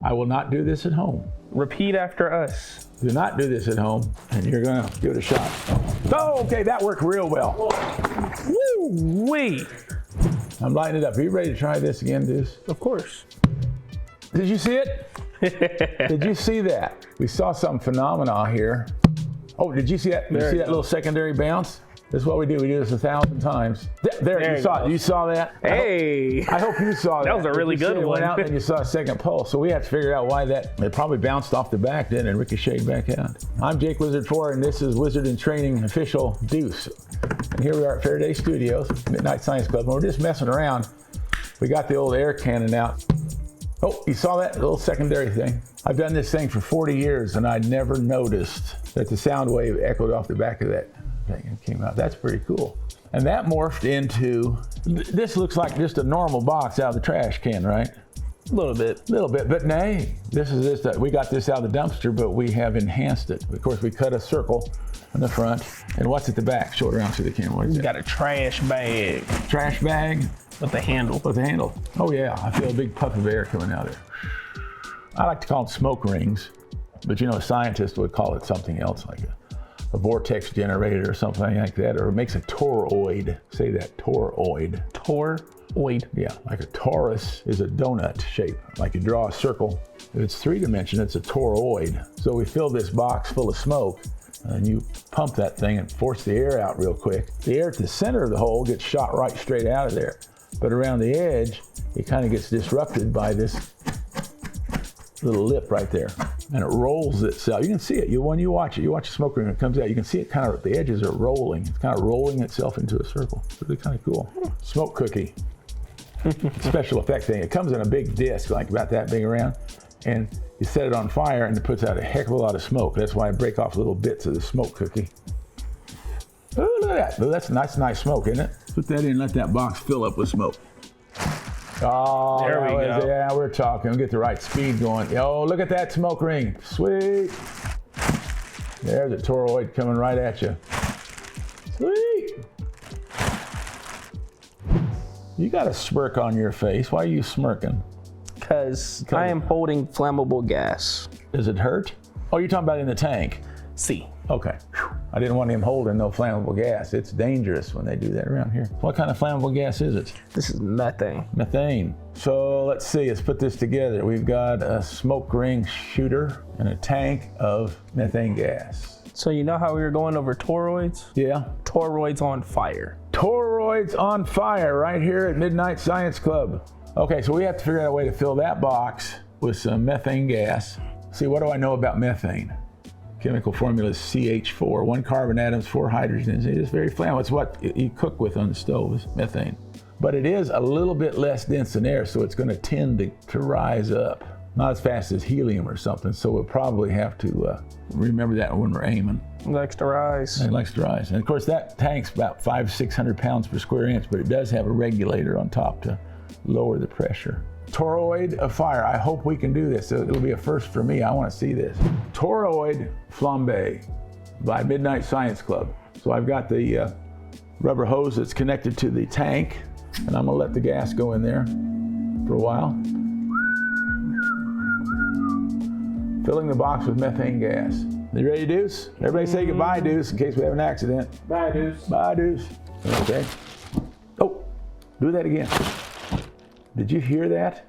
I will not do this at home. Repeat after us. Do not do this at home, and you're gonna give it a shot. Oh, okay, that worked real well. Woo-wee. I'm lighting it up. Are you ready to try this again, Deuce? Of course. Did you see it? Did you see that? We saw some phenomena here. Oh, did you see that? Did you see that little secondary bounce? This is what we do. We do this 1,000 times. There you saw it. You saw that? Hey. I hope you saw that. That was a really good one. It went out and you saw a second pulse. So we have to figure out why that. It probably bounced off the back then and ricocheted back out. I'm Jake Wizard 4, and this is Wizard in Training official Deuce. And here we are at Faraday Studios, Midnight Science Club. And we're just messing around. We got the old air cannon out. Oh, you saw that little secondary thing? I've done this thing for 40 years, and I never noticed that the sound wave echoed off the back of that thing and came out. That's pretty cool. And that morphed into, this looks like just a normal box out of the trash can, right? A little bit. But nay, this is just, we got this out of the dumpster, but we have enhanced it. Of course, we cut a circle in the front. And what's at the back? Show it around to the camera. What is You it? got a trash bag. Trash bag? With the handle. With the handle. Oh yeah, I feel a big puff of air coming out of there. I like to call them smoke rings, but you know, scientists would call it something else, like a vortex generator or something like that, or it makes a toroid. Say that, toroid. Toroid. Yeah, like a torus is a donut shape. Like you draw a circle. If it's three-dimensional, it's a toroid. So we fill this box full of smoke, and you pump that thing and force the air out real quick. The air at the center of the hole gets shot right straight out of there. But around the edge, it kind of gets disrupted by this little lip right there. And it rolls itself. You can see it. When you watch it, you watch the smoke ring, when it comes out, you can see it kind of, the edges are rolling. It's kind of rolling itself into a circle. It's really kind of cool. Smoke cookie. Special effect thing. It comes in a big disc, like about that big around. And you set it on fire and it puts out a heck of a lot of smoke. That's why I break off little bits of the smoke cookie. Oh, look at that. That's nice smoke, isn't it? Put that in and let that box fill up with smoke. Oh, there we go. Yeah, we're talking. We'll get the right speed going. Oh, look at that smoke ring. Sweet. There's a toroid coming right at you. Sweet. You got a smirk on your face. Why are you smirking? Because I am holding flammable gas. Does it hurt? Oh, you're talking about in the tank. See. Okay. Whew. I didn't want him holding no flammable gas. It's dangerous when they do that around here. What kind of flammable gas is it? This is methane. Methane. So let's see, let's put this together. We've got a smoke ring shooter and a tank of methane gas. So you know how we were going over toroids? Yeah. Toroids on fire. Toroids on fire right here at Midnight Science Club. Okay, so we have to figure out a way to fill that box with some methane gas. See, what do I know about methane? Chemical formula is CH4, 1 carbon atoms, 4 hydrogens. It is very flammable. It's what you cook with on the stove, is methane. But it is a little bit less dense than air, so it's going to tend to rise up. Not as fast as helium or something, so we'll probably have to remember that when we're aiming. It likes to rise. It likes to rise. And of course, that tank's about 500-600 pounds per square inch, but it does have a regulator on top to lower the pressure. Toroid of fire. I hope we can do this. It'll be a first for me. I want to see this. Toroid flambe by Midnight Science Club. So I've got the rubber hose that's connected to the tank, and I'm going to let the gas go in there for a while. Filling the box with methane gas. You ready, Deuce? Everybody say goodbye, Deuce, in case we have an accident. Bye, Deuce. Bye, Deuce. Okay. Oh, do that again. Did you hear that?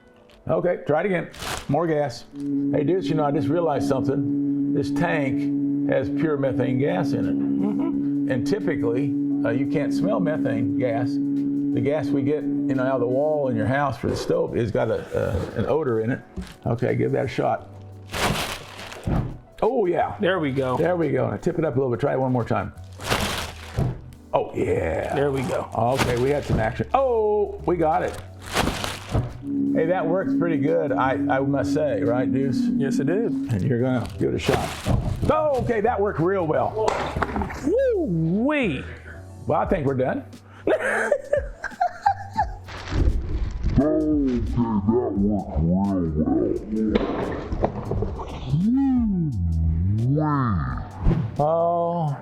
Okay, try it again. More gas. Hey, Deuce, you know, I just realized something. This tank has pure methane gas in it. Mm-hmm. And typically, you can't smell methane gas. The gas we get, you know, out of the wall in your house for the stove has got an odor in it. Okay, give that a shot. Oh, yeah. There we go. There we go. Now tip it up a little bit. Try it one more time. Oh, yeah. There we go. Okay, we had some action. Oh, we got it. Hey, that works pretty good, I must say, right, Deuce? Yes, it did. And you're gonna give it a shot. Oh, okay, that worked real well. Woo-wee. Well, I think we're done. Oh,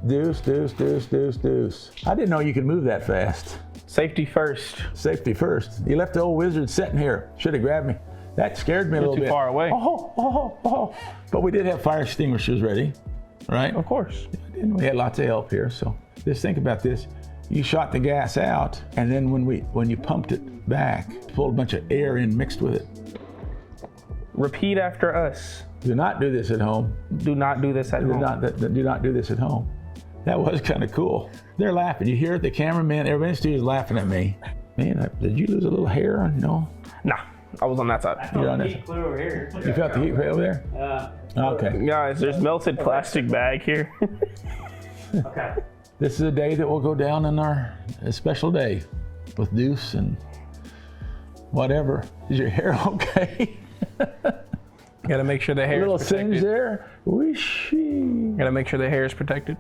Deuce, Deuce, Deuce, Deuce, Deuce. I didn't know you could move that fast. Safety first. Safety first. You left the old wizard sitting here. Should have grabbed me. That scared me a little too bit. far away. Oh. But we did have fire extinguishers ready, right? Of course. And we had lots of help here. So just think about this. You shot the gas out, and then when you pumped it back, pulled a bunch of air in mixed with it. Repeat after us. Do not do this at home. Do not do this at home. Do not do this at home. That was kind of cool. They're laughing. You hear it, the cameraman, everybody in the studio is laughing at me. Man, did you lose a little hair? No? Nah, I was on that side. You're on this. Heat flew over here. You felt the heat right over there? Okay. Guys, there's melted plastic bag here. Okay. This is a day that will go down in a special day with Deuce and whatever. Is your hair okay? Gotta make sure the hair Little is protected. singe there. Whooshy. Gotta make sure the hair is protected.